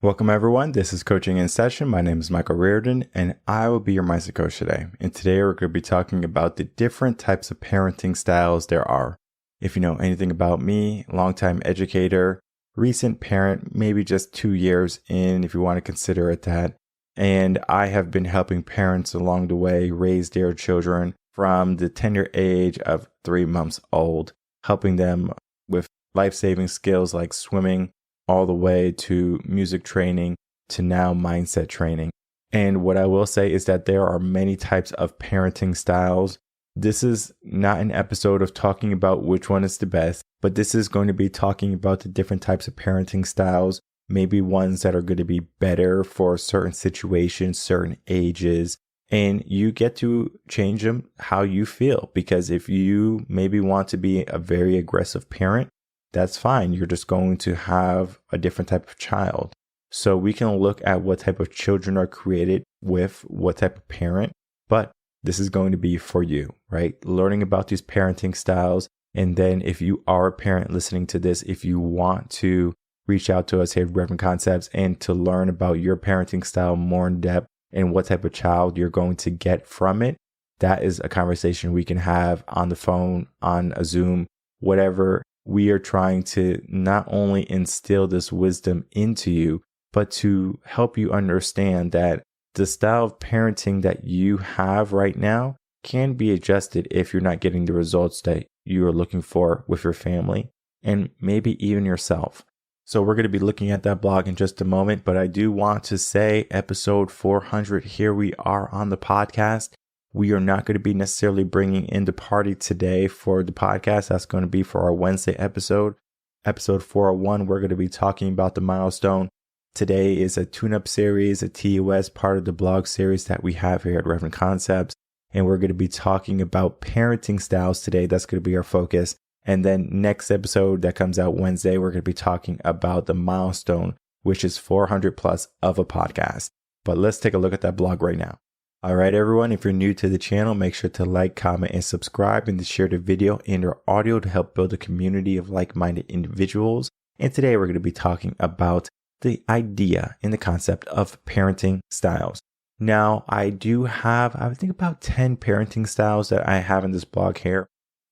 Welcome everyone, this is Coaching in Session. My name is Michael Rearden and I will be your mindset coach today. And today we're going to be talking about the different types of parenting styles there are. If you know anything about me, longtime educator, recent parent, maybe just 2 years in if you want to consider it that. And I have been helping parents along the way raise their children from the tender age of 3 months old, helping them with life-saving skills like swimming, all the way to music training to now mindset training. And what I will say is that there are many types of parenting styles. This is not an episode of talking about which one is the best, but this is going to be talking about the different types of parenting styles, maybe ones that are going to be better for certain situations, certain ages, and you get to change them how you feel. Because if you maybe want to be a very aggressive parent, that's fine. You're just going to have a different type of child. So we can look at what type of children are created with what type of parent, but this is going to be for you, right? Learning about these parenting styles. And then if you are a parent listening to this, if you want to reach out to us here at Reven Concepts and to learn about your parenting style more in depth and what type of child you're going to get from it, that is a conversation we can have on the phone, on a Zoom, whatever. We are trying to not only instill this wisdom into you, but to help you understand that the style of parenting that you have right now can be adjusted if you're not getting the results that you are looking for with your family and maybe even yourself. So we're going to be looking at that blog in just a moment, but I do want to say episode 400, here we are on the podcast. We are not going to be necessarily bringing in the party today for the podcast. That's going to be for our Wednesday episode. Episode 401, we're going to be talking about the milestone. Today is a tune-up series, a TOS, part of the blog series that we have here at Reven Concepts. And we're going to be talking about parenting styles today. That's going to be our focus. And then next episode that comes out Wednesday, we're going to be talking about the milestone, which is 400 plus of a podcast. But let's take a look at that blog right now. All right, everyone, if you're new to the channel, make sure to like, comment, and subscribe, and to share the video and or audio to help build a community of like-minded individuals. And today we're going to be talking about the idea and the concept of parenting styles. Now, I do have, I think about 10 parenting styles that I have in this blog here.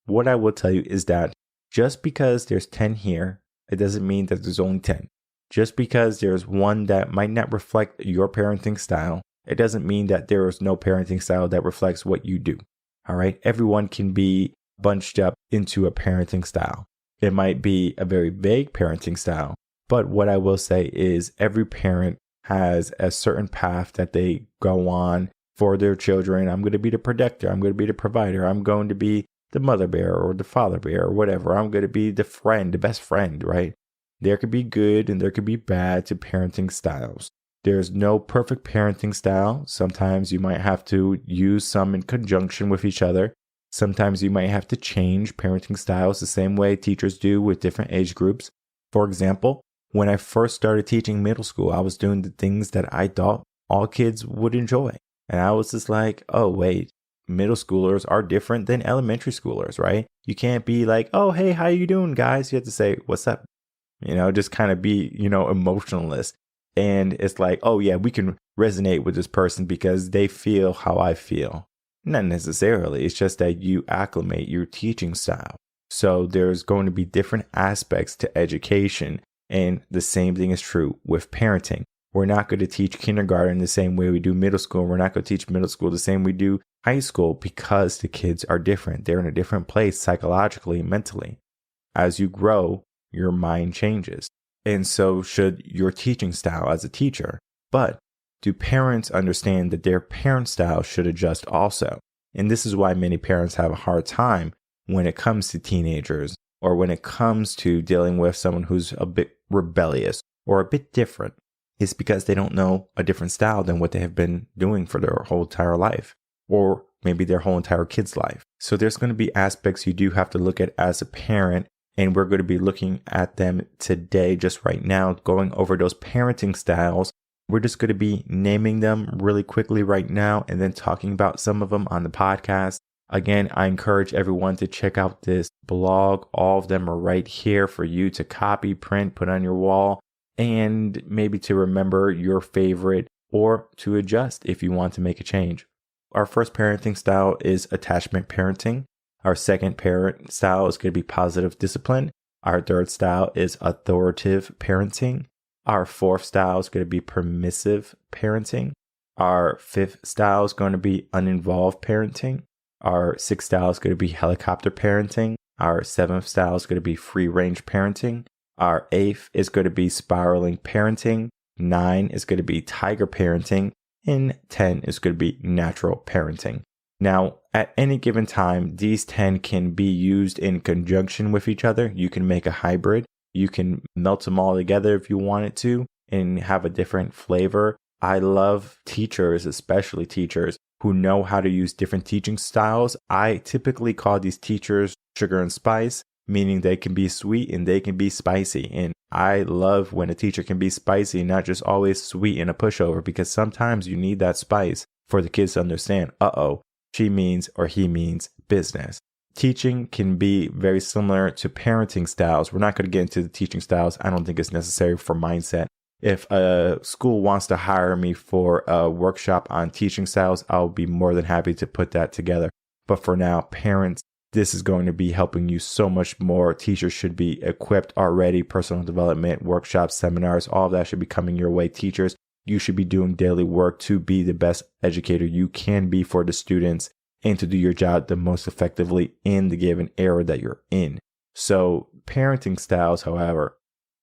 What I will tell you is that just because there's 10 here, it doesn't mean that there's only 10. Just because there's one that might not reflect your parenting style, it doesn't mean that there is no parenting style that reflects what you do. All right. Everyone can be bunched up into a parenting style. It might be a very vague parenting style, but what I will say is every parent has a certain path that they go on for their children. I'm going to be the protector. I'm going to be the provider. I'm going to be the mother bear or the father bear or whatever. I'm going to be the friend, the best friend, right? There could be good and there could be bad to parenting styles. There's no perfect parenting style. Sometimes you might have to use some in conjunction with each other. Sometimes you might have to change parenting styles the same way teachers do with different age groups. For example, when I first started teaching middle school, I was doing the things that I thought all kids would enjoy. And I was just like, oh, wait, middle schoolers are different than elementary schoolers, right? You can't be like, oh, hey, how you doing, guys? You have to say, what's up? Just kind of be, emotionless. And it's like, oh, yeah, we can resonate with this person because they feel how I feel. Not necessarily. It's just that you acclimate your teaching style. So there's going to be different aspects to education. And the same thing is true with parenting. We're not going to teach kindergarten the same way we do middle school. We're not going to teach middle school the same way we do high school because the kids are different. They're in a different place psychologically, mentally. As you grow, your mind changes. And so should your teaching style as a teacher. But do parents understand that their parent style should adjust also? And this is why many parents have a hard time when it comes to teenagers or when it comes to dealing with someone who's a bit rebellious or a bit different. It's because they don't know a different style than what they have been doing for their whole entire life or maybe their whole entire kid's life. So there's going to be aspects you do have to look at as a parent. And we're going to be looking at them today, just right now, going over those parenting styles. We're just going to be naming them really quickly right now and then talking about some of them on the podcast. Again, I encourage everyone to check out this blog. All of them are right here for you to copy, print, put on your wall. and maybe to remember your favorite or to adjust if you want to make a change. Our first parenting style is attachment parenting. Our second parent style is going to be positive discipline. Our third style is authoritative parenting. Our fourth style is going to be permissive parenting. Our fifth style is going to be uninvolved parenting. Our sixth style is going to be helicopter parenting. Our seventh style is going to be free range parenting. Our eighth is going to be spiraling parenting. 9 is going to be tiger parenting. And 10 is going to be natural parenting. Now, at any given time, these 10 can be used in conjunction with each other. You can make a hybrid. You can melt them all together if you wanted to and have a different flavor. I love teachers, especially teachers, who know how to use different teaching styles. I typically call these teachers sugar and spice, meaning they can be sweet and they can be spicy. And I love when a teacher can be spicy, not just always sweet and a pushover, because sometimes you need that spice for the kids to understand, she means or he means business. Teaching can be very similar to parenting styles. We're not going to get into the teaching styles. I don't think it's necessary for mindset. If a school wants to hire me for a workshop on teaching styles, I'll be more than happy to put that together. But for now, parents, this is going to be helping you so much more. Teachers should be equipped already. Personal development, workshops, seminars, all of that should be coming your way. Teachers, you should be doing daily work to be the best educator you can be for the students and to do your job the most effectively in the given era that you're in. So parenting styles, however,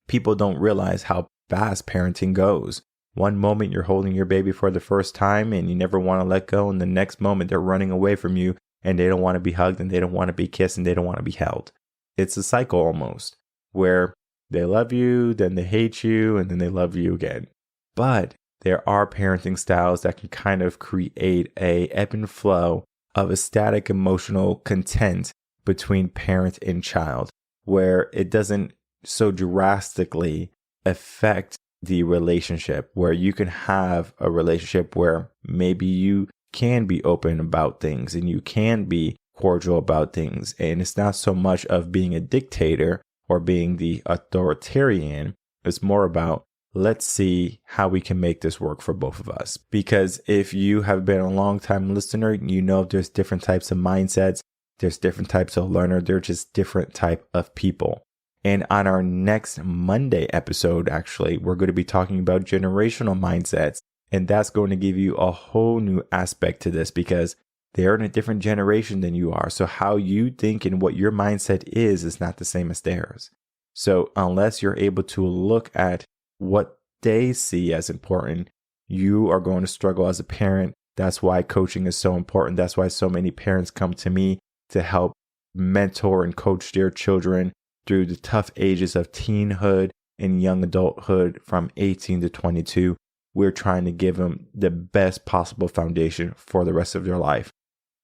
people don't realize how fast parenting goes. One moment you're holding your baby for the first time and you never want to let go. And the next moment they're running away from you and they don't want to be hugged and they don't want to be kissed and they don't want to be held. It's a cycle almost where they love you, then they hate you, and then they love you again. But there are parenting styles that can kind of create a ebb and flow of a static emotional content between parent and child, where it doesn't so drastically affect the relationship, where you can have a relationship where maybe you can be open about things and you can be cordial about things. And it's not so much of being a dictator or being the authoritarian. It's more about, let's see how we can make this work for both of us. Because if you have been a long time listener, you know there's different types of mindsets. There's different types of learner. They're just different type of people. And on our next Monday episode, actually, we're going to be talking about generational mindsets. And that's going to give you a whole new aspect to this because they're in a different generation than you are. So how you think and what your mindset is not the same as theirs. So unless you're able to look at what they see as important, you are going to struggle as a parent. That's why coaching is so important. That's why so many parents come to me to help mentor and coach their children through the tough ages of teenhood and young adulthood from 18 to 22. We're trying to give them the best possible foundation for the rest of their life.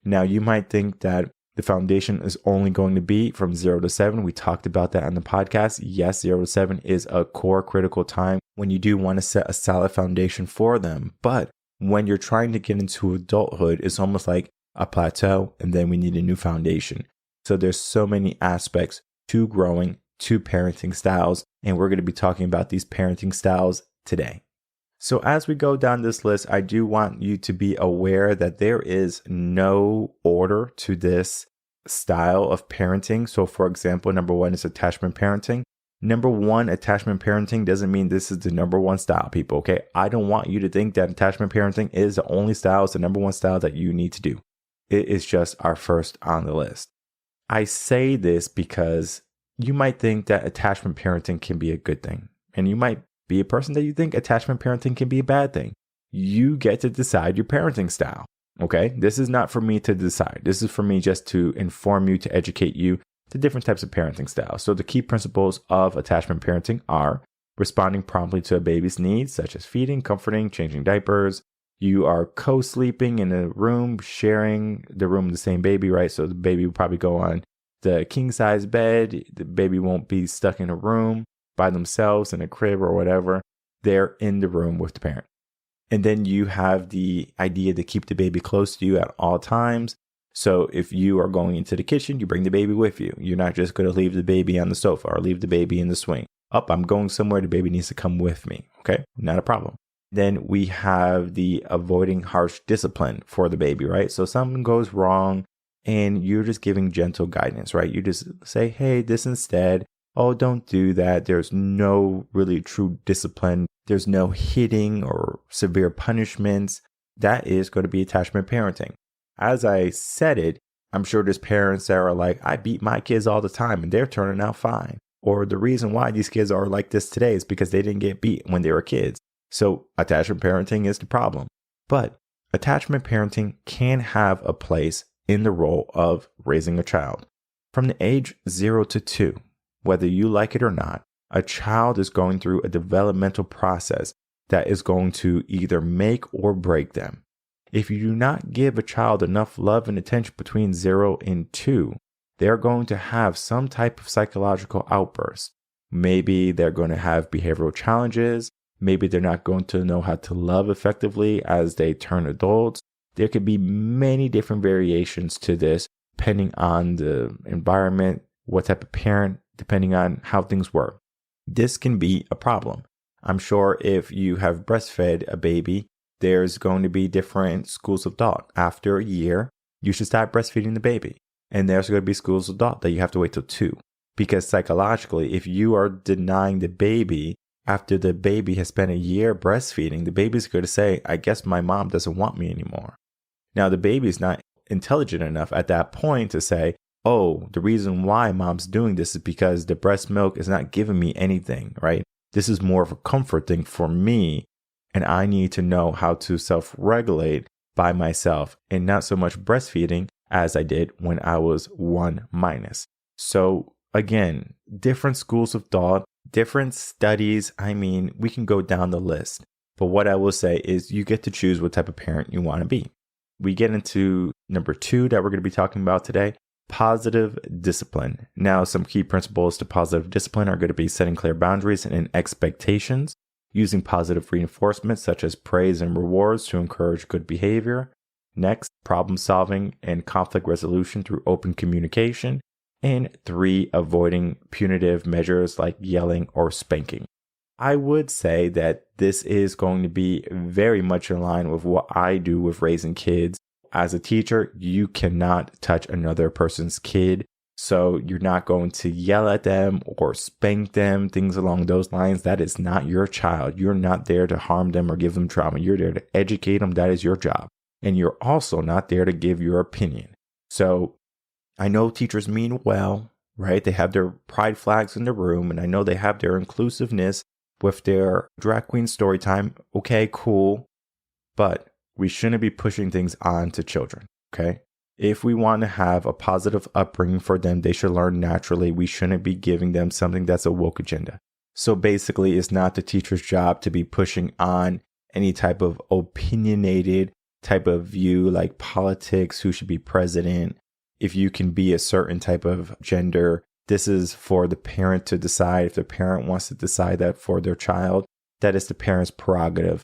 Now, you might think that the foundation is only going to be from 0 to 7. We talked about that on the podcast. Yes, 0 to 7 is a core critical time when you do want to set a solid foundation for them. But when you're trying to get into adulthood, it's almost like a plateau and then we need a new foundation. So there's so many aspects to growing, to parenting styles, and we're going to be talking about these parenting styles today. So as we go down this list, I do want you to be aware that there is no order to this style of parenting. So for example, number 1 is attachment parenting. Number 1, attachment parenting doesn't mean this is the number 1 style, people, okay? I don't want you to think that attachment parenting is the only style, it's the number 1 style that you need to do. It is just our first on the list. I say this because you might think that attachment parenting can be a good thing. And you might be a person that you think attachment parenting can be a bad thing. You get to decide your parenting style. Okay, this is not for me to decide. This is for me just to inform you, to educate you the different types of parenting styles. So the key principles of attachment parenting are responding promptly to a baby's needs, such as feeding, comforting, changing diapers. You are co-sleeping in a room, sharing the room with the same baby, right? So the baby will probably go on the king size bed. The baby won't be stuck in a room by themselves in a crib or whatever. They're in the room with the parent. And then you have the idea to keep the baby close to you at all times. So if you are going into the kitchen, you bring the baby with you. You're not just going to leave the baby on the sofa or leave the baby in the swing. Up, I'm going somewhere. The baby needs to come with me. Okay, not a problem. Then we have the avoiding harsh discipline for the baby, right? So something goes wrong and you're just giving gentle guidance, right? You just say, hey, this instead. Oh, don't do that. There's no really true discipline. There's no hitting or severe punishments. That is going to be attachment parenting. As I said it, I'm sure there's parents that are like, I beat my kids all the time and they're turning out fine. Or the reason why these kids are like this today is because they didn't get beat when they were kids. So attachment parenting is the problem. But attachment parenting can have a place in the role of raising a child. From the age 0 to 2, whether you like it or not, a child is going through a developmental process that is going to either make or break them. If you do not give a child enough love and attention between 0 and 2, they're going to have some type of psychological outburst. Maybe they're going to have behavioral challenges. Maybe they're not going to know how to love effectively as they turn adults. There could be many different variations to this, depending on the environment, what type of parent, depending on how things work. This can be a problem. I'm sure if you have breastfed a baby, there's going to be different schools of thought. After a year, you should stop breastfeeding the baby. And there's going to be schools of thought that you have to wait till 2. Because psychologically, if you are denying the baby after the baby has spent a year breastfeeding, the baby's going to say, I guess my mom doesn't want me anymore. Now, the baby's not intelligent enough at that point to say, oh, the reason why mom's doing this is because the breast milk is not giving me anything, right? This is more of a comfort thing for me. And I need to know how to self-regulate by myself and not so much breastfeeding as I did when I was 1-. So again, different schools of thought, different studies. I mean, we can go down the list. But what I will say is you get to choose what type of parent you want to be. We get into number 2 that we're going to be talking about today, positive discipline. Now, some key principles to positive discipline are going to be setting clear boundaries and expectations, using positive reinforcement such as praise and rewards to encourage good behavior. Next, problem solving and conflict resolution through open communication. And 3, avoiding punitive measures like yelling or spanking. I would say that this is going to be very much in line with what I do with raising kids. As a teacher, you cannot touch another person's kid. So you're not going to yell at them or spank them, things along those lines. That is not your child. You're not there to harm them or give them trauma. You're there to educate them. That is your job. And you're also not there to give your opinion. So I know teachers mean well, right? They have their pride flags in the room, and I know they have their inclusiveness with their drag queen story time. Okay, cool. But we shouldn't be pushing things on to children, okay? If we want to have a positive upbringing for them, they should learn naturally. We shouldn't be giving them something that's a woke agenda. So basically, it's not the teacher's job to be pushing on any type of opinionated type of view like politics, who should be president. If you can be a certain type of gender, this is for the parent to decide. If the parent wants to decide that for their child, that is the parent's prerogative.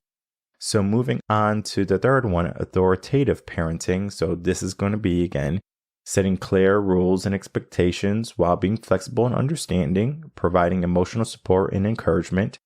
So moving on to the third one, authoritative parenting. So this is going to be, again, setting clear rules and expectations while being flexible and understanding, providing emotional support and encouragement,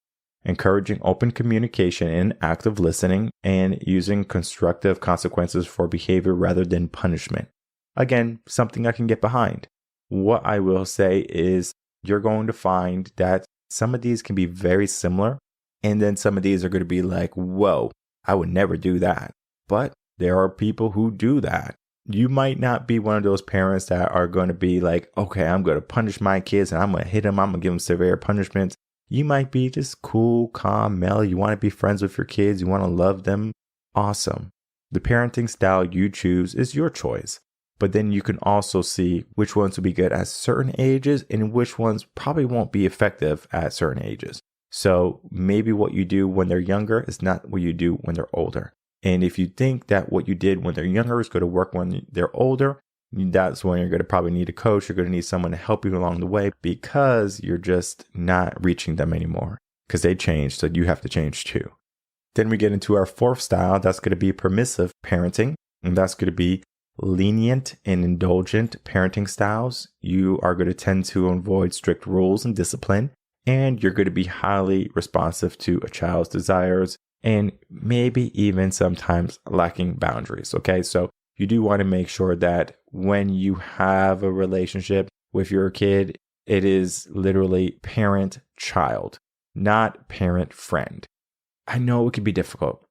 encouraging open communication and active listening, and using constructive consequences for behavior rather than punishment. Again, something I can get behind. What I will say is you're going to find that some of these can be very similar. And then some of these are going to be like, whoa, I would never do that. But there are people who do that. You might not be one of those parents that are going to be like, okay, I'm going to punish my kids and I'm going to hit them. I'm going to give them severe punishments. You might be just cool, calm, mellow. You want to be friends with your kids. You want to love them. Awesome. The parenting style you choose is your choice. But then you can also see which ones will be good at certain ages and which ones probably won't be effective at certain ages. So maybe what you do when they're younger is not what you do when they're older. And if you think that what you did when they're younger is going to work when they're older, that's when you're going to probably need a coach. You're going to need someone to help you along the way because you're just not reaching them anymore because they changed. So you have to change too. Then we get into our fourth style. That's going to be permissive parenting. And that's going to be lenient and indulgent parenting styles. You are going to tend to avoid strict rules and discipline. and you're going to be highly responsive to a child's desires and maybe even sometimes lacking boundaries. Okay, so you do want to make sure that when you have a relationship with your kid, it is literally parent-child, not parent-friend. I know it can be difficult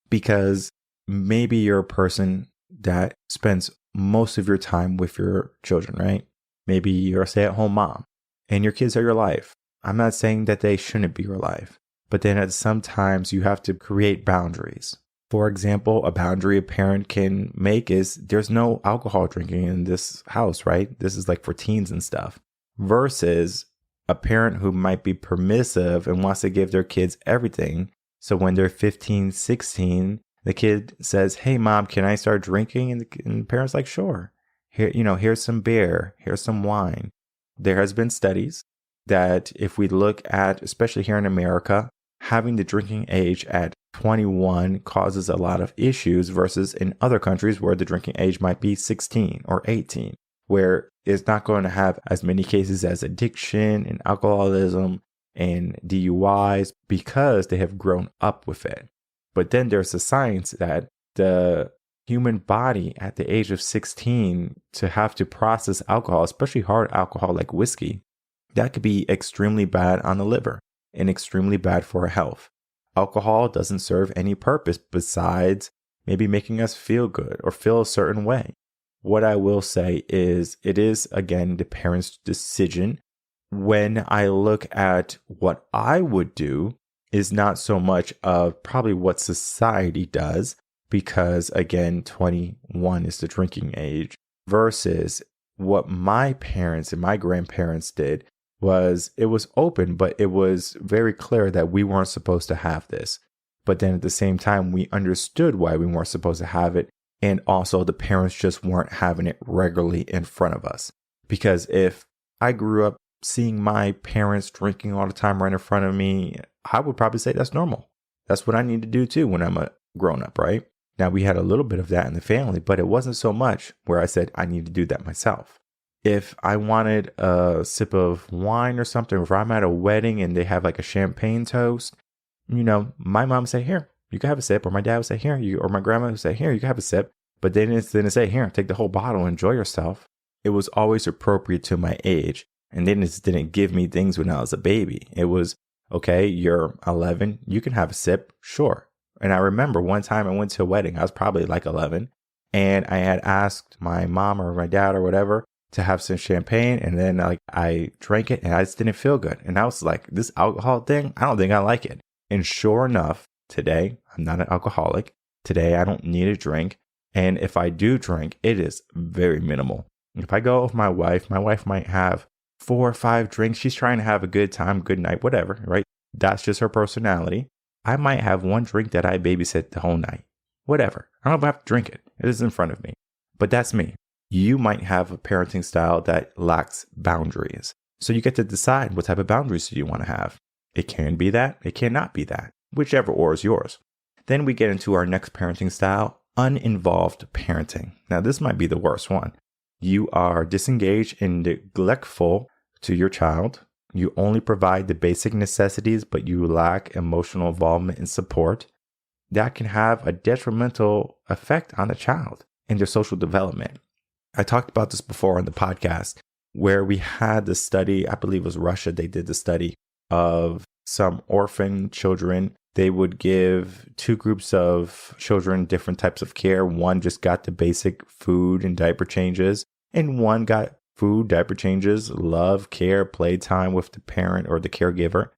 because maybe you're a person that spends most of your time with your children, right? Maybe you're a stay-at-home mom and your kids are your life. I'm not saying that they shouldn't be your life, but then at sometimes you have to create boundaries. For example, a boundary a parent can make is there's no alcohol drinking in this house, right? This is like for teens and stuff. Versus a parent who might be permissive and wants to give their kids everything. So when they're 15, 16, the kid says, "Hey, mom, can I start drinking?" And the parent's like, "Sure. Here, here's some beer. Here's some wine." There has been studies that if we look at, especially here in America, having the drinking age at 21 causes a lot of issues versus in other countries where the drinking age might be 16 or 18, where it's not going to have as many cases as addiction and alcoholism and DUIs because they have grown up with it. But then there's the science that the human body at the age of 16 to have to process alcohol, especially hard alcohol like whiskey, that could be extremely bad on the liver and extremely bad for our health. Alcohol doesn't serve any purpose besides maybe making us feel good or feel a certain way. What I will say is it is, again, the parent's decision. When I look at what I would do is not so much of probably what society does, because again, 21 is the drinking age, versus what my parents and my grandparents did. It was open, but it was very clear that we weren't supposed to have this. But then at the same time, we understood why we weren't supposed to have it. And also the parents just weren't having it regularly in front of us. Because if I grew up seeing my parents drinking all the time right in front of me, I would probably say that's normal. That's what I need to do too when I'm a grown up, right? Now we had a little bit of that in the family, but it wasn't so much where I said I need to do that myself. If I wanted a sip of wine or something, or if I'm at a wedding and they have like a champagne toast, my mom would say, "Here, you can have a sip." Or my dad would say, "Here," or my grandma would say, "Here, you can have a sip." But they didn't say, "Here, take the whole bottle, enjoy yourself." It was always appropriate to my age. And they just didn't give me things when I was a baby. It was, okay, you're 11, you can have a sip, sure. And I remember one time I went to a wedding, I was probably like 11, and I had asked my mom or my dad or whatever to have some champagne, and then I drank it and I just didn't feel good. And I was like, this alcohol thing, I don't think I like it. And sure enough, today, I'm not an alcoholic. Today, I don't need a drink. And if I do drink, it is very minimal. If I go with my wife might have 4 or 5 drinks. She's trying to have a good time, good night, whatever, right? That's just her personality. I might have one drink that I babysit the whole night. Whatever. I don't have to drink it. It is in front of me. But that's me. You might have a parenting style that lacks boundaries. So you get to decide what type of boundaries do you want to have. It can be that. It cannot be that. Whichever or is yours. Then we get into our next parenting style, uninvolved parenting. Now, this might be the worst one. You are disengaged and neglectful to your child. You only provide the basic necessities, but you lack emotional involvement and support. That can have a detrimental effect on the child and their social development. I talked about this before on the podcast where we had the study, I believe it was Russia, they did the study of some orphan children. They would give 2 groups of children different types of care. One just got the basic food and diaper changes, and one got food, diaper changes, love, care, playtime with the parent or the caregiver.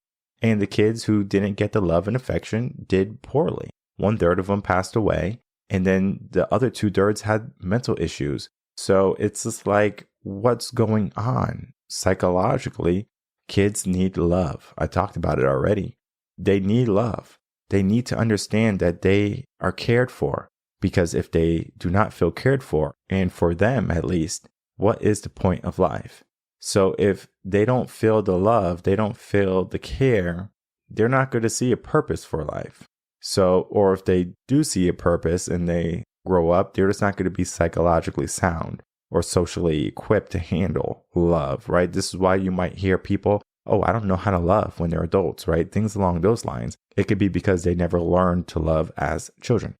And the kids who didn't get the love and affection did poorly. 1/3 of them passed away, and then the other 2/3 had mental issues. So it's just like, what's going on? Psychologically, kids need love. I talked about it already. They need love. They need to understand that they are cared for, because if they do not feel cared for, and for them at least, what is the point of life? So if they don't feel the love, they don't feel the care, they're not going to see a purpose for life. So, or if they do see a purpose and they grow up, they're just not going to be psychologically sound or socially equipped to handle love, right? This is why you might hear people oh, I don't know how to love when they're adults, right? Things along those lines. It could be because they never learned to love as children.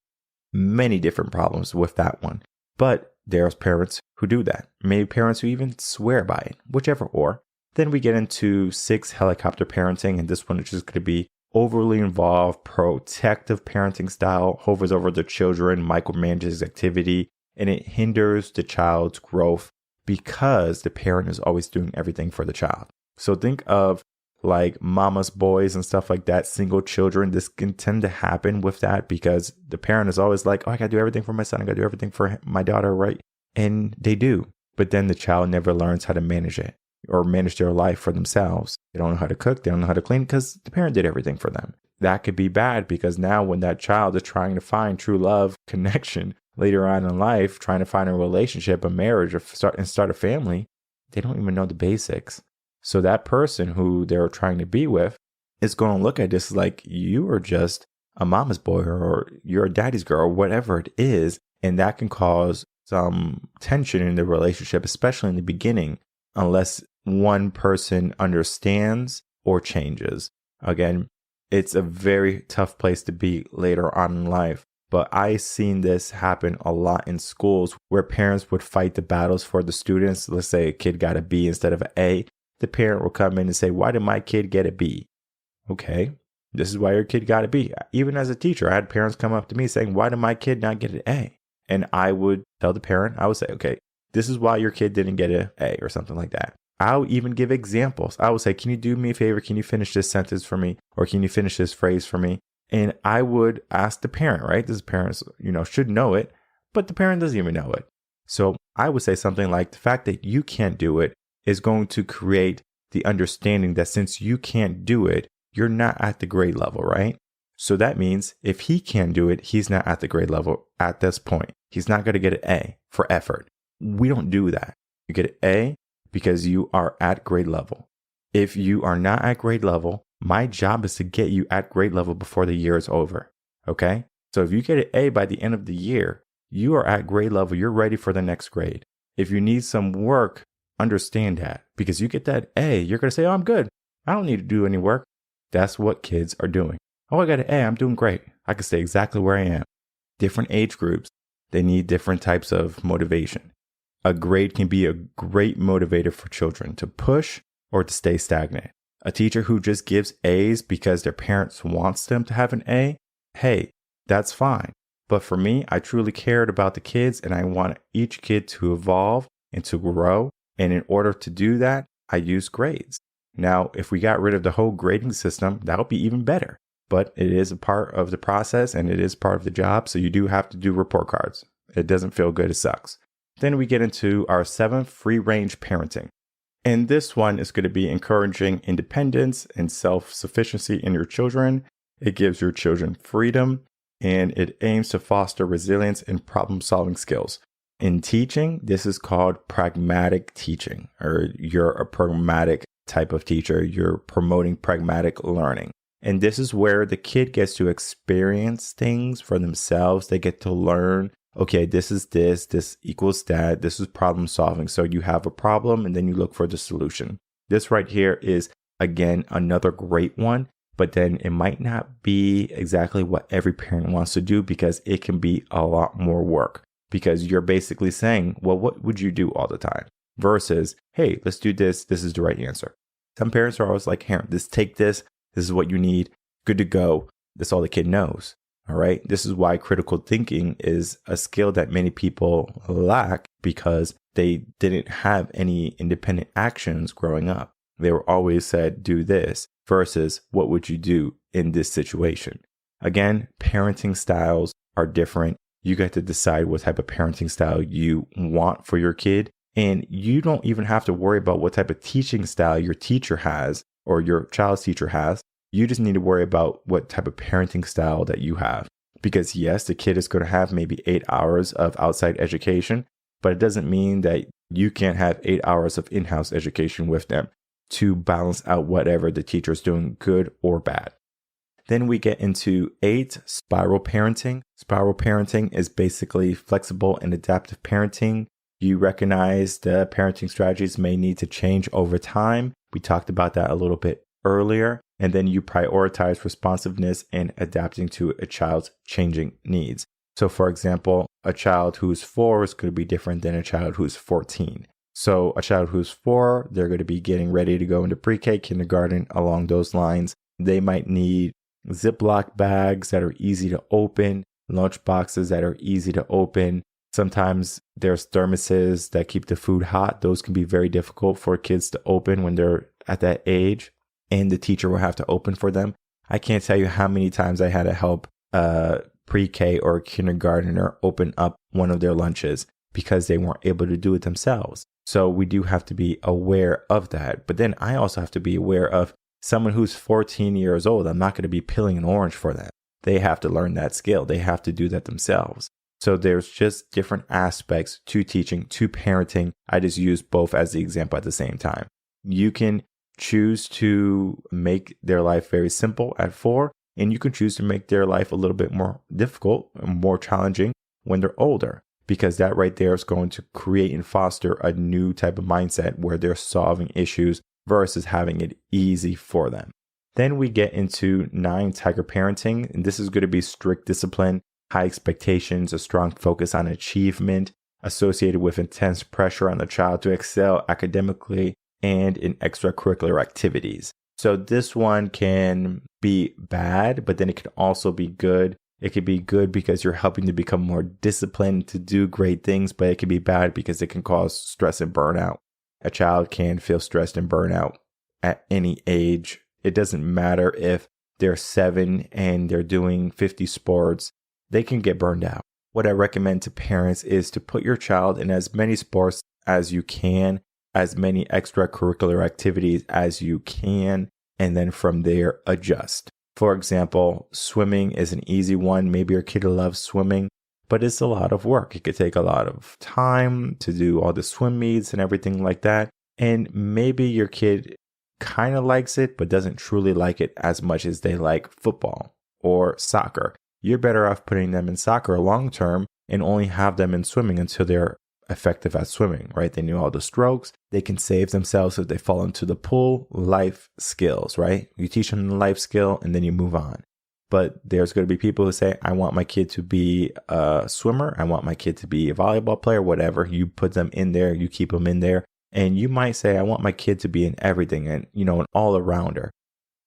Many different problems with that one. But there's parents who do that. Maybe parents who even swear by it, whichever or. Then we get into 6, helicopter parenting, and this one is just going to be overly involved, protective parenting style, hovers over the children, micromanages activity, and it hinders the child's growth because the parent is always doing everything for the child. So think of like mama's boys and stuff like that, single children. This can tend to happen with that because the parent is always like, oh, I got to do everything for my son. I got to do everything for my daughter, right? And they do. But then the child never learns how to manage it or manage their life for themselves. They don't know how to cook. They don't know how to clean because the parent did everything for them. That could be bad because now when that child is trying to find true love, connection later on in life, trying to find a relationship, a marriage, or start a family, they don't even know the basics. So that person who they're trying to be with is going to look at this like you are just a mama's boy or you're a daddy's girl or whatever it is. And that can cause some tension in the relationship, especially in the beginning, unless one person understands or changes. Again, it's a very tough place to be later on in life. But I've seen this happen a lot in schools where parents would fight the battles for the students. Let's say a kid got a B instead of an A. The parent will come in and say, why did my kid get a B? Okay, this is why your kid got a B. Even as a teacher, I had parents come up to me saying, why did my kid not get an A? And I would tell the parent, I would say, okay, this is why your kid didn't get an A or something like that. I'll even give examples. I would say, can you do me a favor? Can you finish this sentence for me? Or can you finish this phrase for me? And I would ask the parent, right? This parents, should know it, but the parent doesn't even know it. So I would say something like the fact that you can't do it is going to create the understanding that since you can't do it, you're not at the grade level, right? So that means if he can't do it, he's not at the grade level at this point. He's not going to get an A for effort. We don't do that. You get an A because you are at grade level. If you are not at grade level, my job is to get you at grade level before the year is over. Okay? So if you get an A by the end of the year, you are at grade level. You're ready for the next grade. If you need some work, understand that because you get that A, you're going to say, oh, I'm good. I don't need to do any work. That's what kids are doing. Oh, I got an A. I'm doing great. I can stay exactly where I am. Different age groups, they need different types of motivation. A grade can be a great motivator for children to push or to stay stagnant. A teacher who just gives A's because their parents wants them to have an A, hey, that's fine. But for me, I truly cared about the kids and I want each kid to evolve and to grow. And in order to do that, I use grades. Now, if we got rid of the whole grading system, that would be even better. But it is a part of the process and it is part of the job. So you do have to do report cards. It doesn't feel good. It sucks. Then we get into our 7th, free range parenting. And this one is going to be encouraging independence and self-sufficiency in your children. It gives your children freedom and it aims to foster resilience and problem-solving skills. In teaching, this is called pragmatic teaching, or you're a pragmatic type of teacher. You're promoting pragmatic learning. And this is where the kid gets to experience things for themselves. They get to learn, okay, this is this equals that, this is problem solving. So you have a problem and then you look for the solution. This right here is, again, another great one, but then it might not be exactly what every parent wants to do because it can be a lot more work because you're basically saying, well, what would you do all the time? Versus, hey, let's do this. This is the right answer. Some parents are always like, here, take this. This is what you need. Good to go. That's all the kid knows. All right. This is why critical thinking is a skill that many people lack because they didn't have any independent actions growing up. They were always said, do this versus what would you do in this situation? Again, parenting styles are different. You get to decide what type of parenting style you want for your kid. And you don't even have to worry about what type of teaching style your teacher has or your child's teacher has. You just need to worry about what type of parenting style that you have. Because yes, the kid is going to have maybe 8 hours of outside education, but it doesn't mean that you can't have 8 hours of in-house education with them to balance out whatever the teacher is doing, good or bad. Then we get into 8, spiral parenting. Spiral parenting is basically flexible and adaptive parenting. You recognize the parenting strategies may need to change over time, We talked about that a little bit earlier. And then you prioritize responsiveness and adapting to a child's changing needs. So for example, a child who's 4 is going to be different than a child who's 14. So a child who's 4, they're going to be getting ready to go into pre-K, kindergarten, along those lines. They might need Ziploc bags that are easy to open, lunch boxes that are easy to open. Sometimes there's thermoses that keep the food hot. Those can be very difficult for kids to open when they're at that age, and the teacher will have to open for them. I can't tell you how many times I had to help pre-K or kindergartner open up one of their lunches because they weren't able to do it themselves. So we do have to be aware of that. But then I also have to be aware of someone who's 14 years old. I'm not going to be peeling an orange for them. They have to learn that skill. They have to do that themselves. So there's just different aspects to teaching, to parenting. I just use both as the example at the same time. You can choose to make their life very simple at 4, and you can choose to make their life a little bit more difficult and more challenging when they're older, because that right there is going to create and foster a new type of mindset where they're solving issues versus having it easy for them. Then we get into 9, tiger parenting, and this is going to be strict discipline, high expectations, a strong focus on achievement associated with intense pressure on the child to excel academically and in extracurricular activities. So this one can be bad, but then it can also be good. It could be good because you're helping to become more disciplined to do great things, but it can be bad because it can cause stress and burnout. A child can feel stressed and burnout at any age. It doesn't matter if they're 7 and they're doing 50 sports. They can get burned out. What I recommend to parents is to put your child in as many sports as you can, as many extracurricular activities as you can, and then from there, adjust. For example, swimming is an easy one. Maybe your kid loves swimming, but it's a lot of work. It could take a lot of time to do all the swim meets and everything like that. And maybe your kid kind of likes it, but doesn't truly like it as much as they like football or soccer. You're better off putting them in soccer long term and only have them in swimming until they're effective at swimming, right? They know all the strokes. They can save themselves if they fall into the pool. Life skills, right? You teach them the life skill and then you move on. But there's going to be people who say, I want my kid to be a swimmer. I want my kid to be a volleyball player, whatever. You put them in there, you keep them in there. And you might say, I want my kid to be in everything and, an all-arounder.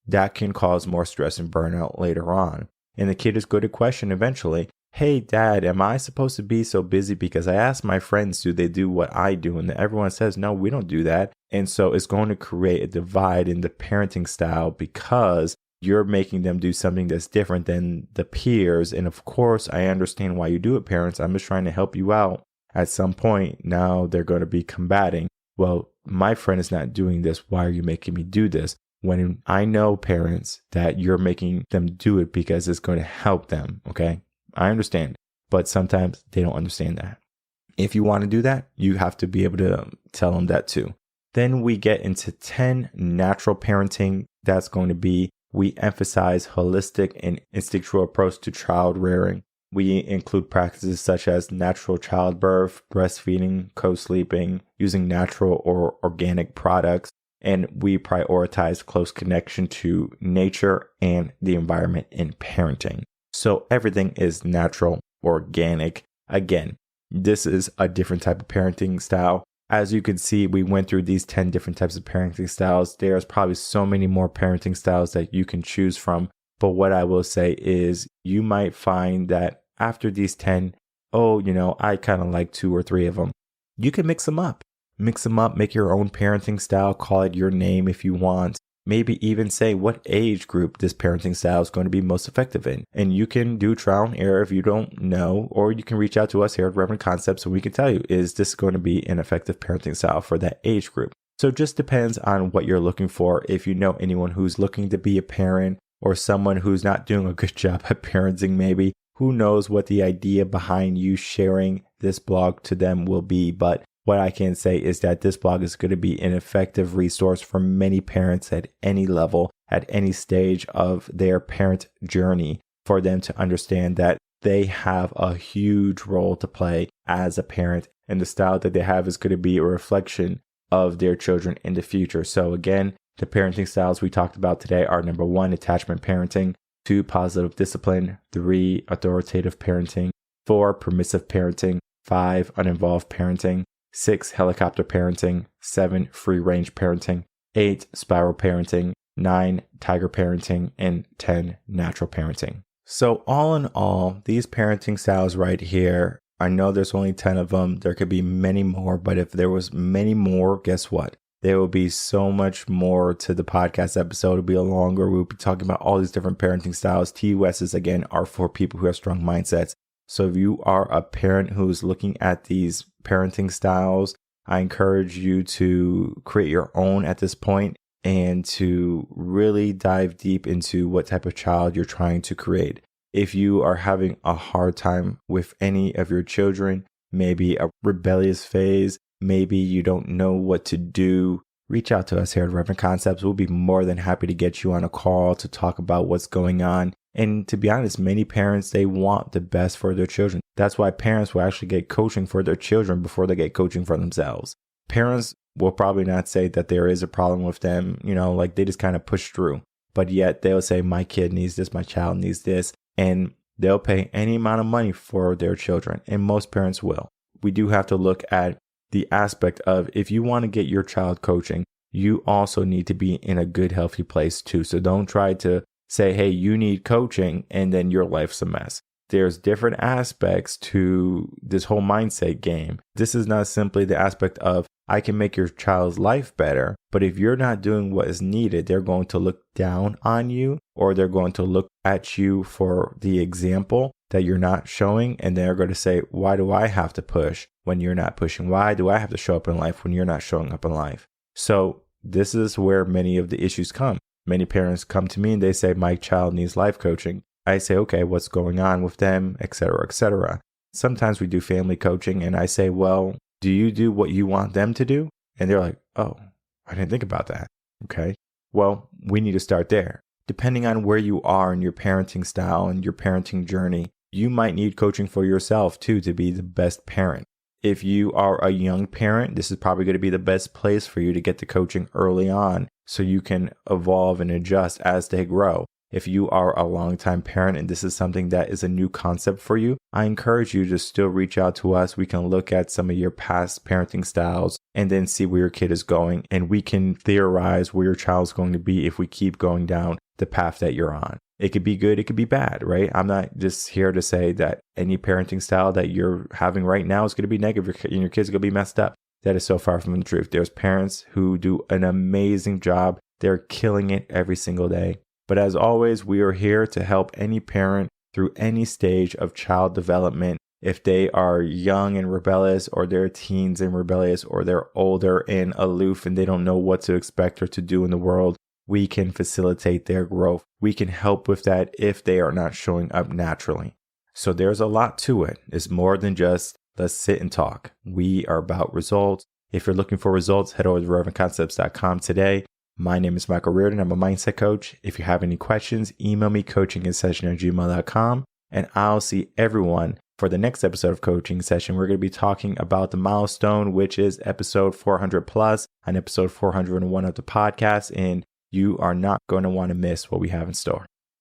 That can cause more stress and burnout later on. And the kid is going to question eventually, hey, Dad, am I supposed to be so busy? Because I asked my friends, do they do what I do? And everyone says, no, we don't do that. And so it's going to create a divide in the parenting style because you're making them do something that's different than the peers. And of course, I understand why you do it, parents. I'm just trying to help you out. At some point, now they're going to be combating. Well, my friend is not doing this. Why are you making me do this? When I know, parents, that you're making them do it because it's going to help them, okay? I understand, but sometimes they don't understand that. If you want to do that, you have to be able to tell them that too. Then we get into 10, natural parenting. That's going to be, we emphasize holistic and instinctual approach to child rearing. We include practices such as natural childbirth, breastfeeding, co-sleeping, using natural or organic products, and we prioritize close connection to nature and the environment in parenting. So everything is natural, organic. Again, this is a different type of parenting style. As you can see, we went through these 10 different types of parenting styles. There's probably so many more parenting styles that you can choose from. But what I will say is you might find that after these 10, I kind of like 2 or 3 of them. You can mix them up. Make your own parenting style, call it your name if you want. Maybe even say what age group this parenting style is going to be most effective in. And you can do trial and error if you don't know, or you can reach out to us here at Reven Concepts and we can tell you, is this going to be an effective parenting style for that age group? So it just depends on what you're looking for. If you know anyone who's looking to be a parent or someone who's not doing a good job at parenting, maybe, who knows what the idea behind you sharing this blog to them will be. But what I can say is that this blog is going to be an effective resource for many parents at any level, at any stage of their parent journey, for them to understand that they have a huge role to play as a parent. And the style that they have is going to be a reflection of their children in the future. So again, the parenting styles we talked about today are number 1, attachment parenting, 2, positive discipline, 3, authoritative parenting, 4, permissive parenting, 5, uninvolved parenting, 6, helicopter parenting, 7, free range parenting, 8, spiral parenting, 9, tiger parenting, and 10, natural parenting. So all in all, these parenting styles right here, I know there's only 10 of them. There could be many more, but if there was many more, guess what? There will be so much more to the podcast episode. It'll be a longer. We'll be talking about all these different parenting styles. TUSs, again, are for people who have strong mindsets. So if you are a parent who's looking at these parenting styles, I encourage you to create your own at this point and to really dive deep into what type of child you're trying to create. If you are having a hard time with any of your children, maybe a rebellious phase, maybe you don't know what to do, reach out to us here at Reven Concepts. We'll be more than happy to get you on a call to talk about what's going on. And to be honest, many parents, they want the best for their children. That's why parents will actually get coaching for their children before they get coaching for themselves. Parents will probably not say that there is a problem with them, like they just kind of push through. But yet they'll say, my kid needs this, my child needs this. And they'll pay any amount of money for their children. And most parents will. We do have to look at the aspect of if you want to get your child coaching, you also need to be in a good, healthy place too. So don't try to say, hey, you need coaching and then your life's a mess. There's different aspects to this whole mindset game. This is not simply the aspect of I can make your child's life better, but if you're not doing what is needed, they're going to look down on you, or they're going to look at you for the example that you're not showing. And they're going to say, why do I have to push when you're not pushing? Why do I have to show up in life when you're not showing up in life? So this is where many of the issues come. Many parents come to me and they say, my child needs life coaching. I say, okay, what's going on with them, et cetera, et cetera. Sometimes we do family coaching and I say, well, do you do what you want them to do? And they're like, oh, I didn't think about that. Okay, well, we need to start there. Depending on where you are in your parenting style and your parenting journey, you might need coaching for yourself too to be the best parent. If you are a young parent, this is probably going to be the best place for you to get the coaching early on so you can evolve and adjust as they grow. If you are a longtime parent and this is something that is a new concept for you, I encourage you to still reach out to us. We can look at some of your past parenting styles and then see where your kid is going. And we can theorize where your child's going to be if we keep going down the path that you're on. It could be good, it could be bad, right? I'm not just here to say that any parenting style that you're having right now is going to be negative and your kid's going to be messed up. That is so far from the truth. There's parents who do an amazing job. They're killing it every single day. But as always, we are here to help any parent through any stage of child development. If they are young and rebellious, or they're teens and rebellious, or they're older and aloof and they don't know what to expect or to do in the world, we can facilitate their growth. We can help with that if they are not showing up naturally. So there's a lot to it. It's more than just let's sit and talk. We are about results. If you're looking for results, head over to revenconcepts.com today. My name is Michael Rearden. I'm a mindset coach. If you have any questions, email me coachinginsession@gmail.com, and I'll see everyone for the next episode of Coaching Session. We're going to be talking about the milestone, which is episode 400 plus, and episode 401 of the podcast, and you are not going to want to miss what we have in store.